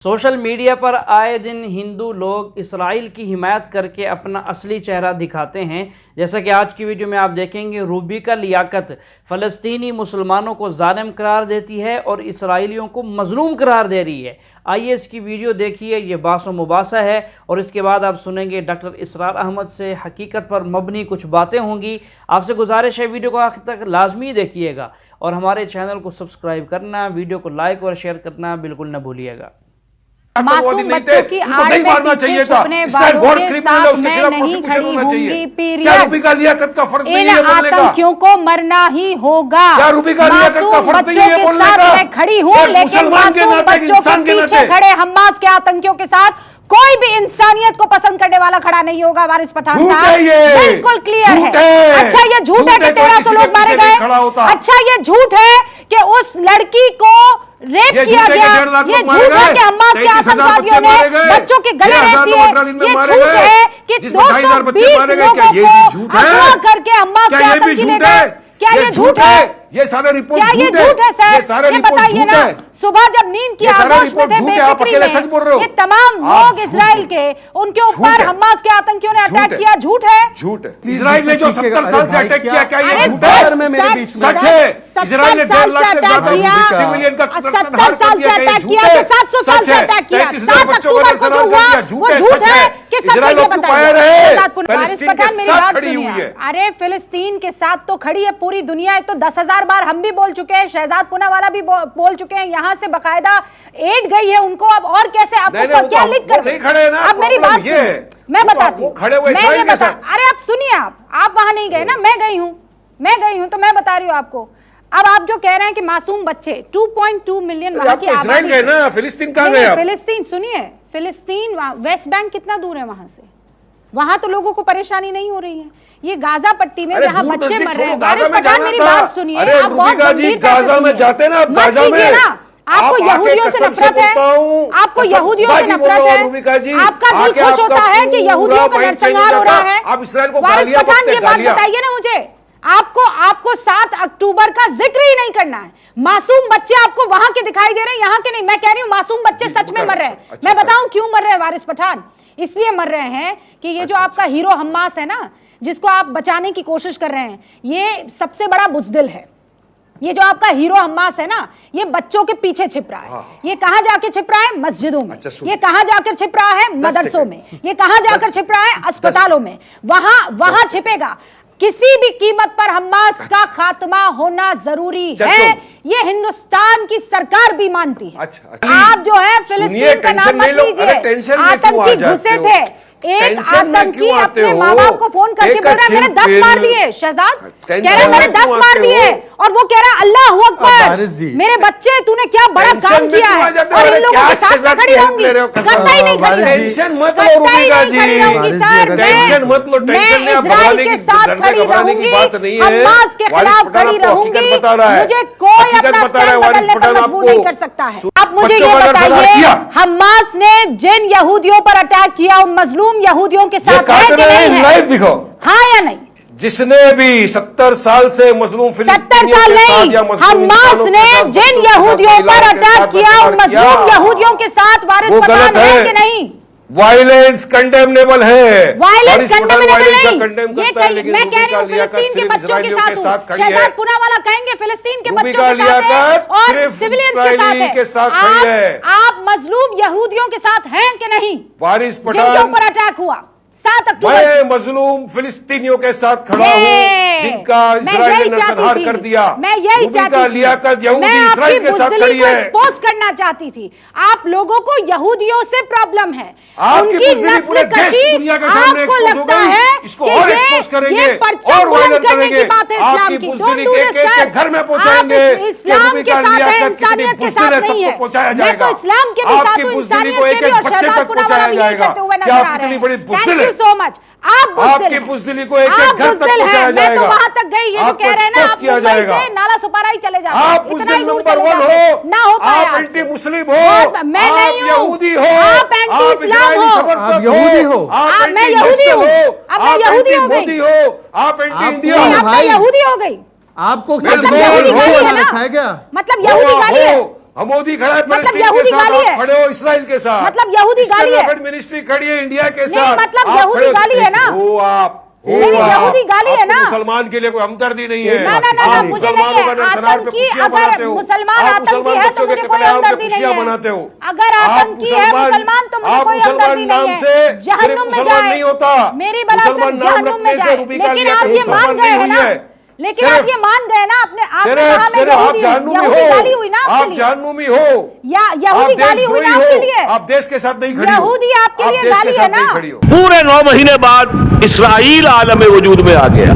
Social media पर आए दिन हिंदू लोग इसराइल की हिमायत करके अपना असली चेहरा दिखाते हैं। जैसा कि आज की वीडियो में आप देखेंगे, रूबिका लियाकत फ़लस्तीनी मुसलमानों को जालिम करार देती है और इसराइलियों को मजलूम करार दे रही है। आइए इसकी वीडियो देखिए, ये बास व मुबासा है और इसके बाद आप सुनेंगे डॉक्टर इसरार अहमद से हकीकत पर मबनी कुछ बातें होंगी। आपसे गुजारिश है वीडियो को आखिर तक लाजमी देखिएगा और हमारे चैनल को सब्सक्राइब करना, वीडियो को लाइक और शेयर करना बिल्कुल न भूलिएगा। मासूम बच्चों की आड़ में पीछे छुपने वालों के साथ मैं नहीं खड़ी होंगी। पीरियड। इन आतंकियों को मरना ही होगा। मासूम बच्चों के साथ मैं खड़ी हूँ, लेकिन मासूम बच्चों के पीछे खड़े हमास के आतंकियों के साथ कोई भी इंसानियत को पसंद करने वाला खड़ा नहीं होगा। वारिस पठान साहब, बिल्कुल क्लियर है। अच्छा ये झूठ है कि 1300 लोग मारे गए। अच्छा ये झूठ है कि उस लड़की को रेप किया गया। ये झूठ है कि हमास के आतंकवादियों ने बच्चों के गले रेप दिए। ये झूठ है कि 220 लोगों को अगवा करके हमास के आतंकी ले गए। क्या ये झूठ है? ये सारे रिपोर्ट क्या ये झूठ है सर? ये बताइए ना। सुबह जब नींद की आगोश में थे बेफिक्री में, ये तमाम लोग इजराइल के उनके ऊपर हमास के आतंकियों ने अटैक किया। झूठ है? झूठ है। इजराइल ने जो 70 साल से अटैक किया, क्या ये झूठ है? सच है। इजराइल ने 1.5 लाख से ज्यादा सिविलियन का 70 साल से अटैक किया, 700 साल से अटैक किया। 7 अक्टूबर को जो हुआ वो झूठ है कि सच है? ये बताइए। वारिस पठान मेरी बात सुनिए। अरे फिलिस्तीन के साथ तो खड़ी है पूरी दुनिया। तो 10,000 बार हम भी बोल चुके हैं, शहजाद पूनावाला भी बोल चुके हैं, यहां से बकायदा एड गई है उनको। अब और कैसे आपको क्या लिख कर? अब मेरी बात सुनिए, मैं बताती हूँ। अरे आप सुनिए, आप वहां नहीं गए ना, मैं गई हूं तो मैं बता रही हूँ आपको। अब आप जो कह रहे हैं कि मासूम बच्चे 2.2 मिलियन वहां की आबादी गए ना, फिलिस्तीन कहां गए? फिलिस्तीन सुनिए, फिलिस्तीन वेस्ट बैंक कितना दूर है वहां से? वहां तो लोगों को परेशानी नहीं हो रही है। ये गाजा पट्टी में जहां बच्चे मर रहे हैं। वारिस पठान मेरी बात सुनिए, आप बहुत गंभीरता से सुनिए। जाते ना, गाजा में ना, आपको यहूदियों से नफरत है, आपको यहूदियों से नफरत है, आपका दिल खुश होता है कि यहूदियों का नरसंहार हो रहा है। वारिस पठान ये बात बताइए ना मुझे, आपको 7 अक्टूबर का जिक्र ही नहीं करना है। मासूम बच्चे आपको वहां के दिखाई दे रहे हैं, यहाँ के नहीं। मैं कह रही हूँ मासूम बच्चे सच में मर रहे हैं। मैं बताऊं क्यों मर रहे हैं वारिस पठान? इसलिए मर रहे हैं कि ये जो आपका हीरो हम्मास है ना, जिसको आप बचाने की कोशिश कर रहे हैं, ये सबसे बड़ा बुज़दिल है। ये जो आपका हीरो हम्मास है ना, ये बच्चों के पीछे छिप रहा है। ये कहां जाके छिप रहा है? मस्जिदों में। ये कहां जाकर छिप रहा है? मदरसों में। ये कहां जाकर छिप रहा है? अस्पतालों में। वहां छिपेगा। किसी भी कीमत पर हम्मास का खात्मा होना जरूरी है, ये हिंदुस्तान की सरकार भी मानती है। आप जो है फिलिस्तीन का नाम मत लीजिए। आतंकी घुसे थे, एक आतंकी अपने माँ बाप को फोन करके बोल रहा है मैंने 10 मार दिए। शहजाद कह रहा है मैंने 10 मार दिए, और वो कह रहा है अल्लाह अकबर, मेरे बच्चे तूने क्या बड़ा काम किया है। और इन लोगों के साथ मैं खड़ी रहूंगी, कतई नहीं खड़ी रहूंगी सर। मैं इजराइल के साथ खड़ी रहूंगी, हमास के खिलाफ खड़ी रहूंगी। मुझे कोई अपना स्टैंड बदलने पर मजबूर नहीं कर सकता है। आप मुझे ये बताइए, हमास ने जिन यहूदियों पर अटैक किया उन मजलूम यहूदियों के साथ है कि नहीं है? लाइव दिखाओ, हाँ या नहीं? जिसने भी 70 साल से मजलूम 70 साल नहीं, हमास ने जिन यहूदियों पर अटैक किया उन मजलूम यहूदियों के साथ वारिस पठान है कि नहीं? वायलेंस कंडेमनेबल है। वायलेंस कंडेमनेबल नहीं, ये मैं कह रही हूँ फिलिस्तीन के बच्चों के साथ हूँ। शहजाद पूनावाला कहेंगे फिलिस्तीन के बच्चों के साथ है और सिविलियंस के साथ है। आप मजलूम यहूदियों के साथ हैं कि नहीं? वारिस पठान जिनके ऊपर अटैक हुआ 7 अक्टूबर। मैं मजलूम फिलिस्तीनियों के साथ खड़ा हूँ जिनका इजराइल ने नरसंहार कर दिया। मैं यही चाहती थी, मैं आपकी बुज़दिली को एक्सपोज करना चाहती थी। आप लोगों को यहूदियों से प्रॉब्लम है, उनकी नस्लकशी आपको लगता है कि ये परचम बुलंद करने की बात है इस्लाम की। डोंट डू दिस सर, घर में पहुंचाएंगे। इस्लाम के साथ है, इंसानियत के साथ नहीं है। मैं तो इस्लाम के भी साथ हूँ, इंसानियत के भी। और शहजाद पूनावाला भी यही करते हुए नजर आ रहे हैं। Thank you so much. आपकी बुज़दिली को एक एक घर तक पहुंचाया जाएगा। मैं तो वहां तक गई, ये जो कह रहे हैं ना आप मुंबई से नाला सुपारा ही चले जाते, आप बुज़दिल नंबर 1 हो, ना हो पाया। आप एंटी मुस्लिम हो, मैं नहीं हूं, यहूदी हो, आप एंटी इस्लाम हो, आप यहूदी हो, मैं यहूदी हूं, अब मैं यहूदी हो गई, आप एंटी इंडिया हो, आप यहूदी हो गई। आपको मतलब यहूदी गाली है ना? मतलब यहूदी गाली है। मोदी खड़ा है मतलब फलस्तीन यहूदी के साथ, गाली है, आप खड़े हो इसराइल के साथ, मतलब यहूदी गाली है, मिनिस्ट्री खड़ी है इंडिया के नहीं, साथ, मतलब आप यहूदी खड़े हो, गाली है ना, हो आप नहीं, यहूदी गाली है ना, मुसलमान के लिए कोई हमदर्दी नहीं है, ना ना ना, मुझे नहीं है आतंकी, अगर मुसलमान आतंकी है तो मुझे कोई हमदर्दी नहीं है, बनाते हो, अगर आतंकी है मुसलमान तो मुझे कोई हमदर्दी नहीं है, जहन्नुम में जाए, नहीं होता, मेरी बला से जहन्नुम में जाए, लेकिन आप ये मान गए हैं ना, लेकिन आप ये मान गए ना, अपने आपने कहा मैं यहूदी गाली हुई ना आप जहन्नुमी हो, या यहूदी गाली हुई ना आपके लिए, आप देश के साथ नहीं खड़ी हो, यहूदी आपके लिए गाली है ना। पूरे 9 महीने बाद इसराइल आलम वजूद में आ गया।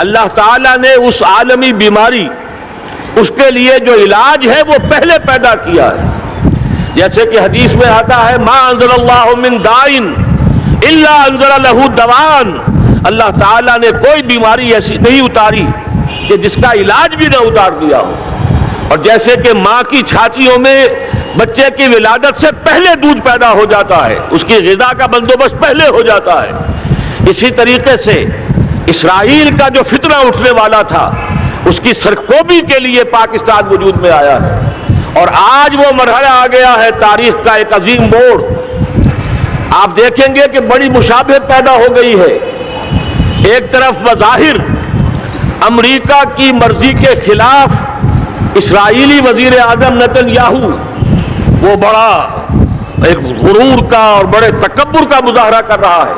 अल्लाह ताला ने उस आलमी बीमारी, उसके लिए जो इलाज है वो पहले पैदा किया है। जैसे कि हदीस में आता है, मा अंज़लल्लाहु मिन दाइन इल्ला अंज़ला लहू दवान, अल्लाह ताला ने कोई बीमारी ऐसी नहीं उतारी कि जिसका इलाज भी न उतार दिया हो। और जैसे कि माँ की छातियों में बच्चे की विलादत से पहले दूध पैदा हो जाता है, उसकी ग़िज़ा का बंदोबस्त पहले हो जाता है, इसी तरीके से इसराइल का जो फितना उठने वाला था उसकी सरकोबी के लिए पाकिस्तान वजूद में आया है। और आज वो मरहला आ गया है तारीख का एक अजीम मोड़। आप देखेंगे कि बड़ी मुशाबहत पैदा हो गई है। एक तरफ बज़ाहिर अमेरिका की मर्जी के खिलाफ इसराइली वजीर आजम नेतन्याहू वो बड़ा एक गुरूर का और बड़े तकब्बुर का मुजाहरा कर रहा है,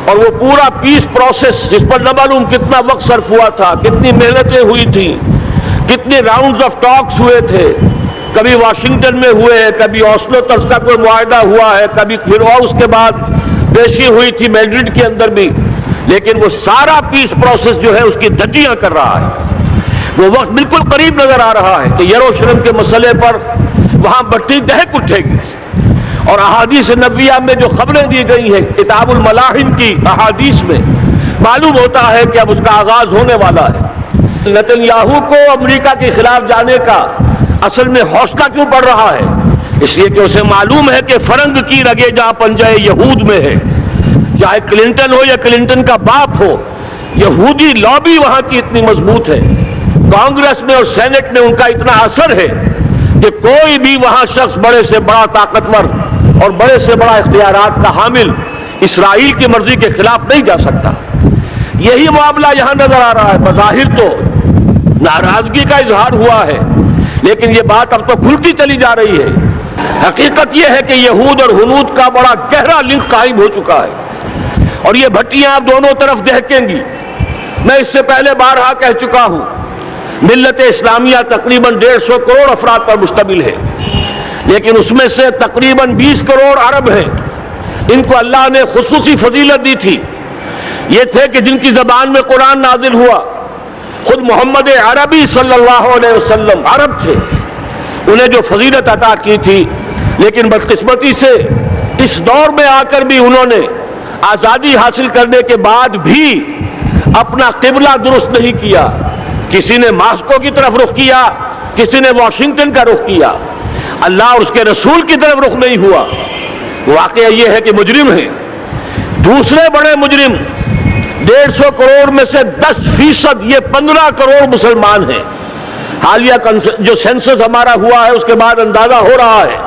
और वो पूरा पीस प्रोसेस जिस पर न मालूम कितना वक्त सर्फ हुआ था, कितनी मेहनतें हुई थी, कितने राउंड्स ऑफ टॉक्स हुए थे, कभी वाशिंगटन में हुए हैं, कभी ओस्लो तर्ज का कोई मुआहदा हुआ है, कभी फिर और उसके बाद पेशी हुई थी मैड्रिड के अंदर भी, लेकिन वो सारा पीस प्रोसेस जो है उसकी धज्जियां कर रहा है। वो वक्त बिल्कुल करीब नजर आ रहा है कि यरूशलेम के मसले पर वहां भट्टी दहक उठेगी। और अहादीस नबविया में जो खबरें दी गई हैं किताबुल मलाहिम की अहादीस में, मालूम होता है कि अब उसका आगाज होने वाला है। नेतन्याहू को अमेरिका के खिलाफ जाने का असल में हौसला क्यों बढ़ रहा है? इसलिए कि उसे मालूम है कि फरंग की रगे जहां पंजाए यहूद में है, चाहे क्लिंटन हो या क्लिंटन का बाप हो, यहूदी लॉबी वहां की इतनी मजबूत है, कांग्रेस में और सेनेट में उनका इतना असर है कि कोई भी वहां शख्स बड़े से बड़ा ताकतवर और बड़े से बड़ा इख्तियारात का हामिल इसराइल की मर्जी के खिलाफ नहीं जा सकता। यही मामला यहां नजर आ रहा है। बज़ाहिर तो नाराजगी का इजहार हुआ है, लेकिन यह बात अब तो खुलती चली जा रही है। हकीकत यह है कि यहूद और हुनूद का बड़ा गहरा लिंक कायम हो चुका है, और ये भट्टियां अब दोनों तरफ दहकेंगी। मैं इससे पहले बारहा कह चुका हूं, मिल्लत इस्लामिया तकरीबन 150 करोड़ अफराद पर मुश्तमिल है, लेकिन उसमें से तकरीबन 20 करोड़ अरब हैं। इनको अल्लाह ने खुसूसी फजीलत दी थी। ये थे कि जिनकी जबान में कुरान नाजिल हुआ, खुद मोहम्मद अरबी सल्लल्लाहु अलैहि वसल्लम अरब थे, उन्हें जो फजीलत अता की थी, लेकिन बदकिस्मती से इस दौर में आकर भी उन्होंने आजादी हासिल करने के बाद भी अपना किबला दुरुस्त नहीं किया। किसी ने मास्को की तरफ रुख किया, किसी ने वाशिंगटन का रुख किया, अल्लाह और उसके रसूल की तरफ रुख नहीं हुआ। वाकया यह है कि मुजरिम है। दूसरे बड़े मुजरिम 150 करोड़ में से 10% ये 15 करोड़ मुसलमान हैं। हालिया जो सेंसस हमारा हुआ है उसके बाद अंदाजा हो रहा है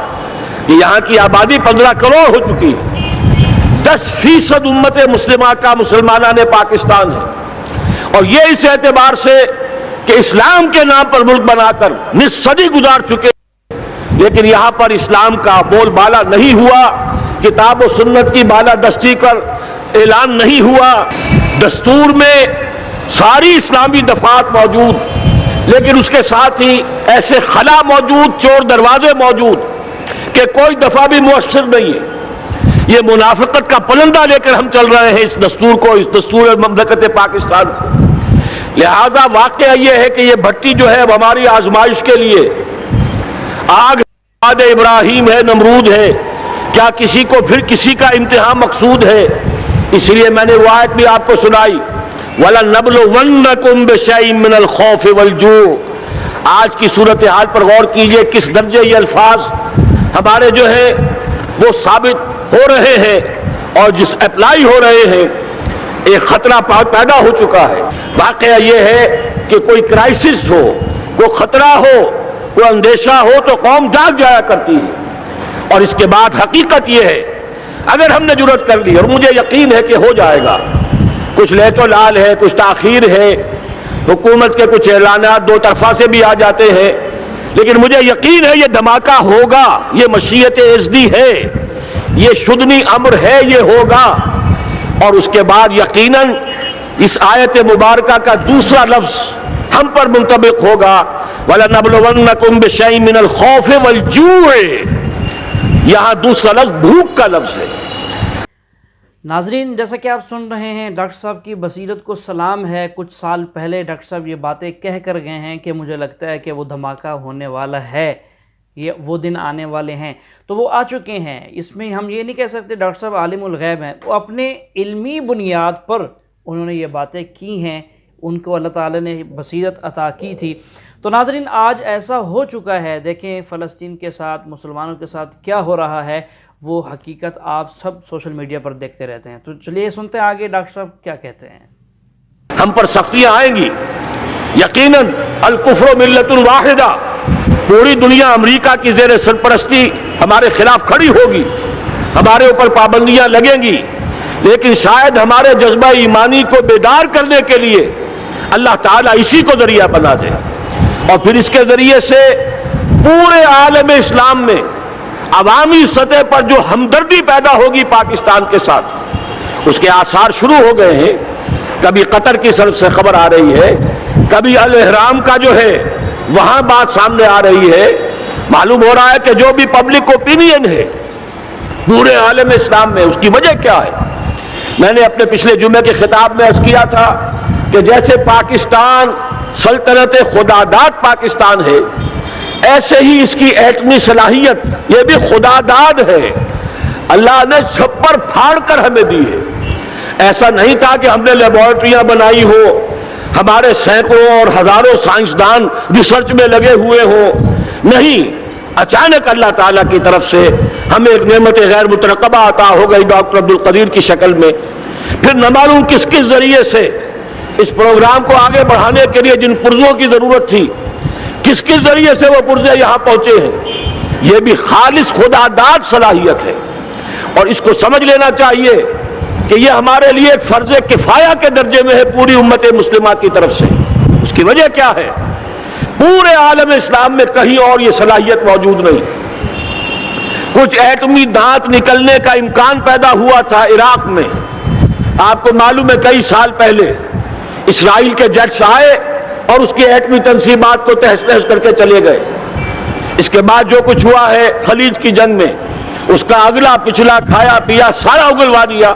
कि यहां की आबादी 15 करोड़ हो चुकी है। 10% उम्मत मुस्लिमा का मुसलमाना ने पाकिस्तान है, और ये इस एतबार से कि इस्लाम के नाम पर मुल्क बनाकर निस्फ सदी गुजार चुके, लेकिन यहां पर इस्लाम का बोलबाला नहीं हुआ, किताब और सुन्नत की बालादस्ती कर ऐलान नहीं हुआ। दस्तूर में सारी इस्लामी दफात मौजूद, लेकिन उसके साथ ही ऐसे खला मौजूद, चोर दरवाजे मौजूद कि कोई दफा भी मुअस्सर नहीं है। ये मुनाफिकत का पलंदा लेकर हम चल रहे हैं इस दस्तूर को, इस दस्तूर ममलकत पाकिस्तान को। लिहाजा वाकया ये है कि ये भट्टी जो है अब हमारी आजमाइश के लिए आग बाद इब्राहिम है, नमरूद है, क्या किसी को फिर किसी का इम्तिहान मकसूद है? इसलिए मैंने वो आयत भी आपको सुनाई, वला नबलुवन्नकुम बिशैइन मिनल खौफ वल जू। आज की सूरत हाल पर गौर कीजिए, किस दर्जे ये अल्फाज हमारे जो है वो साबित हो रहे हैं और जिस अप्लाई हो रहे हैं, एक खतरा पैदा हो चुका है। वाकया ये है कि कोई क्राइसिस हो, कोई खतरा हो, کوئی اندیشہ ہو تو قوم جاگ جایا کرتی ہے. اور اس کے بعد حقیقت یہ ہے اگر ہم نے جرأت کر لی اور مجھے یقین ہے کہ ہو جائے گا, کچھ لیت و لال ہے, کچھ تاخیر ہے, حکومت کے کچھ اعلانات دو طرفہ سے بھی آ جاتے ہیں, لیکن مجھے یقین ہے یہ دھماکہ ہوگا, یہ مشیت اعزدی ہے, یہ شدنی امر ہے, یہ ہوگا. اور اس کے بعد یقیناً اس آیت مبارکہ کا دوسرا لفظ ہم پر منطبق ہوگا, وَلَنَبْلُوَنَّكُمْ بِشَيْءٍ مِّنَ الْخَوْفِ وَالْجُوعِ. یہاں دوسرا لفظ بھوک کا لفظ ہے. ناظرین, جیسا کہ آپ سن رہے ہیں ڈاکٹر صاحب کی بصیرت کو سلام ہے. کچھ سال پہلے ڈاکٹر صاحب یہ باتیں کہہ کر گئے ہیں کہ مجھے لگتا ہے کہ وہ دھماکہ ہونے والا ہے, یہ وہ دن آنے والے ہیں, تو وہ آ چکے ہیں. اس میں ہم یہ نہیں کہہ سکتے ڈاکٹر صاحب عالم الغیب ہیں, وہ اپنے علمی بنیاد پر انہوں نے یہ باتیں کی ہیں, ان کو اللہ تعالی نے بصیرت عطا کی تھی. تو ناظرین, آج ایسا ہو چکا ہے, دیکھیں فلسطین کے ساتھ, مسلمانوں کے ساتھ کیا ہو رہا ہے, وہ حقیقت آپ سب سوشل میڈیا پر دیکھتے رہتے ہیں. تو چلیے سنتے ہیں آگے ڈاکٹر صاحب کیا کہتے ہیں. ہم پر سختیاں آئیں گی یقیناً. الکفر ملت واحدہ, پوری دنیا امریکہ کی زیر سرپرستی ہمارے خلاف کھڑی ہوگی, ہمارے اوپر پابندیاں لگیں گی, لیکن شاید ہمارے جذبہ ایمانی کو بیدار کرنے کے لیے اللہ تعالیٰ اسی کو ذریعہ بنا دے, اور پھر اس کے ذریعے سے پورے عالم اسلام میں عوامی سطح پر جو ہمدردی پیدا ہوگی پاکستان کے ساتھ, اس کے آثار شروع ہو گئے ہیں. کبھی قطر کی طرف سے خبر آ رہی ہے, کبھی الاحرام کا جو ہے وہاں بات سامنے آ رہی ہے. معلوم ہو رہا ہے کہ جو بھی پبلک اوپینین ہے پورے عالم اسلام میں, اس کی وجہ کیا ہے. میں نے اپنے پچھلے جمعے کے خطاب میں عرض کیا تھا کہ جیسے پاکستان سلطنت خداداد پاکستان ہے, ایسے ہی اس کی ایٹمی صلاحیت یہ بھی خداداد ہے. اللہ نے چھپر پھاڑ کر ہمیں دی ہے. ایسا نہیں تھا کہ ہم نے لیبارٹریاں بنائی ہو, ہمارے سینکڑوں اور ہزاروں سائنسدان ریسرچ میں لگے ہوئے ہوں. نہیں, اچانک اللہ تعالیٰ کی طرف سے ہمیں ایک نعمت غیر مترقبہ عطا ہو گئی ڈاکٹر عبدالقدیر کی شکل میں. پھر نہ معلوم کس کس ذریعے سے اس پروگرام کو آگے بڑھانے کے لیے جن پرزوں کی ضرورت تھی, کس کس ذریعے سے وہ پرزے یہاں پہنچے ہیں. یہ بھی خالص خداداد صلاحیت ہے, اور اس کو سمجھ لینا چاہیے کہ یہ ہمارے لیے ایک فرض کفایہ کے درجے میں ہے پوری امت مسلمہ کی طرف سے. اس کی وجہ کیا ہے, پورے عالم اسلام میں کہیں اور یہ صلاحیت موجود نہیں. کچھ ایٹمی دانت نکلنے کا امکان پیدا ہوا تھا عراق میں, آپ کو معلوم ہے کئی سال پہلے اسرائیل کے جیٹس آئے اور اس کی ایٹمی تنصیبات کو تہس نہس کر کے چلے گئے. اس کے بعد جو کچھ ہوا ہے خلیج کی جنگ میں, اس کا اگلا پچھلا کھایا پیا سارا اگلوا دیا,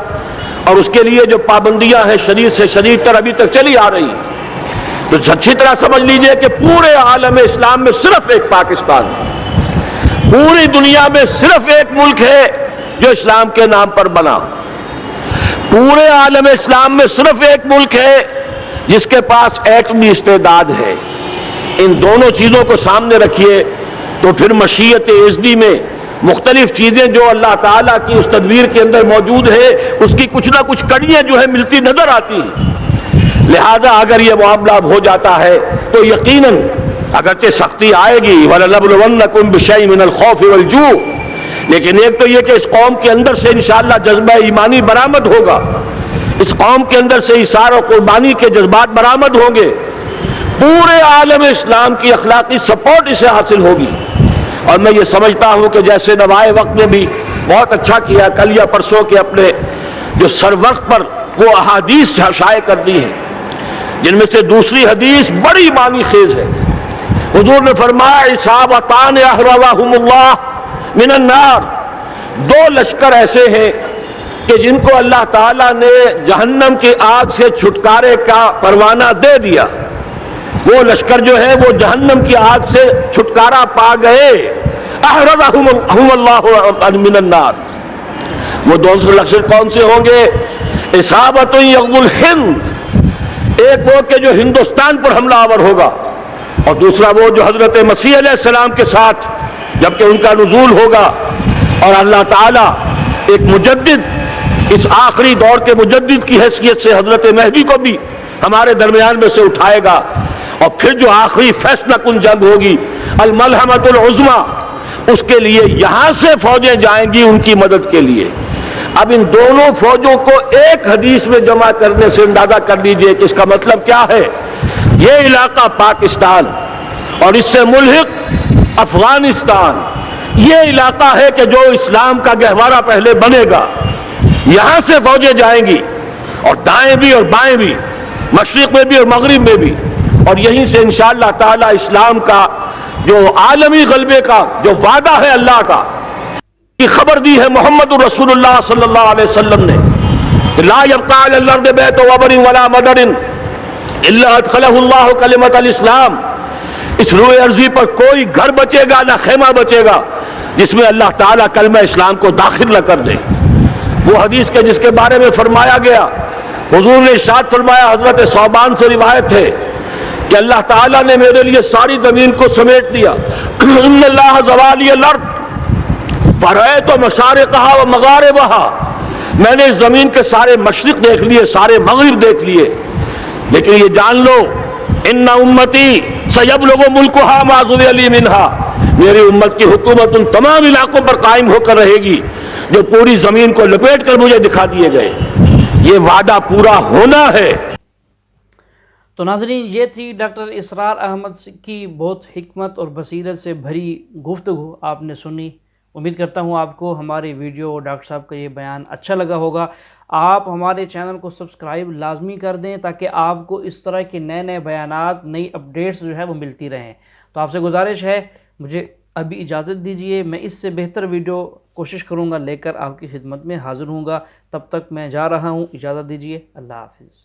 اور اس کے لیے جو پابندیاں ہیں شدید سے شدید تر ابھی تک چلی آ رہی ہیں. تو اچھی طرح سمجھ لیجئے کہ پورے عالم اسلام میں صرف ایک پاکستان ہے, پوری دنیا میں صرف ایک ملک ہے جو اسلام کے نام پر بنا. پورے عالم اسلام میں صرف ایک ملک ہے جس کے پاس ایٹمی استعداد ہے. ان دونوں چیزوں کو سامنے رکھیے تو پھر مشیت اعزدی میں مختلف چیزیں جو اللہ تعالیٰ کی اس تدبیر کے اندر موجود ہے اس کی کچھ نہ کچھ کڑیاں جو ہے ملتی نظر آتی ہیں. لہذا اگر یہ معاملہ ہو جاتا ہے تو یقیناً اگرچہ سختی آئے گی, وَلَنَبْلُوَنَّكُمْ بِشَيْءٍ مِّنَ الْخَوْفِ وَالْجُوعِ, لیکن ایک تو یہ کہ اس قوم کے اندر سے انشاءاللہ جذبہ ایمانی برآمد ہوگا, اس قوم کے اندر سے اثار و قربانی کے جذبات برآمد ہوں گے, پورے عالم اسلام کی اخلاقی سپورٹ اسے حاصل ہوگی. اور میں یہ سمجھتا ہوں کہ جیسے نوائے وقت نے بھی بہت اچھا کیا, کل یا پرسوں کے اپنے جو سر وقت پر وہ احادیث شائع کر دی ہیں, جن میں سے دوسری حدیث بڑی معنی خیز ہے. حضور نے فرمایا اصابتان احرزہم اللہ من النار, دو لشکر ایسے ہیں کہ جن کو اللہ تعالیٰ نے جہنم کی آگ سے چھٹکارے کا پروانہ دے دیا. وہ لشکر جو ہے وہ جہنم کی آگ سے چھٹکارا پا گئے. احرزہم اللہ من النار. وہ دوسرے لشکر کون سے ہوں گے؟ اصابت یغزو الہند, ایک وہ کہ جو ہندوستان پر حملہ آور ہوگا, اور دوسرا وہ جو حضرت مسیح علیہ السلام کے ساتھ جبکہ ان کا نزول ہوگا, اور اللہ تعالیٰ ایک مجدد, اس آخری دور کے مجدد کی حیثیت سے حضرت مہدی کو بھی ہمارے درمیان میں سے اٹھائے گا, اور پھر جو آخری فیصلہ کن جنگ ہوگی الملحمۃ العظما، اس کے لیے یہاں سے فوجیں جائیں گی ان کی مدد کے لیے۔ اب ان دونوں فوجوں کو ایک حدیث میں جمع کرنے سے اندازہ کر لیجئے کہ اس کا مطلب کیا ہے۔ یہ علاقہ پاکستان اور اس سے ملحق افغانستان، یہ علاقہ ہے کہ جو اسلام کا گہوارہ پہلے بنے گا، یہاں سے فوجیں جائیں گی، اور دائیں بھی اور بائیں بھی، مشرق میں بھی اور مغرب میں بھی، اور یہیں سے انشاءاللہ تعالی اسلام کا جو عالمی غلبے کا جو وعدہ ہے اللہ کا، کی خبر دی ہے محمد رسول اللہ صلی اللہ علیہ وسلم نے، لا يبقى على الارض بیت وبر ولا مدر الا ادخلہ اللہ کلمۃ الاسلام، اس روئے ارضی پر کوئی گھر بچے گا نہ خیمہ بچے گا جس میں اللہ تعالیٰ کلمہ اسلام کو داخل نہ کر دے۔ وہ حدیث کے جس کے بارے میں فرمایا گیا، حضور نے ارشاد فرمایا، حضرت ثوبان سے روایت ہے کہ اللہ تعالیٰ نے میرے لیے ساری زمین کو سمیٹ دیا، ان اللہ زوالی الارض فرأیت مشارقها و مغاربها، میں نے اس زمین کے سارے مشرق دیکھ لیے، سارے مغرب دیکھ لیے، لیکن یہ جان لو ان امتی سیبلغ ملکها ما ذری لی منها، میری امت کی حکومت ان تمام علاقوں پر قائم ہو کر رہے گی جو پوری زمین کو لپیٹ کر مجھے دکھا دیے گئے۔ یہ وعدہ پورا ہونا ہے۔ تو ناظرین، یہ تھی ڈاکٹر اسرار احمد کی بہت حکمت اور بصیرت سے بھری گفتگو آپ نے سنی۔ امید کرتا ہوں آپ کو ہماری ویڈیو ڈاکٹر صاحب کا یہ بیان اچھا لگا ہوگا۔ آپ ہمارے چینل کو سبسکرائب لازمی کر دیں تاکہ آپ کو اس طرح کے نئے نئے بیانات، نئی اپڈیٹس جو ہے وہ ملتی رہیں۔ تو آپ سے گزارش ہے، مجھے ابھی اجازت دیجئے، میں اس سے بہتر ویڈیو کوشش کروں گا لے کر آپ کی خدمت میں حاضر ہوں گا۔ تب تک میں جا رہا ہوں، اجازت دیجئے، اللہ حافظ۔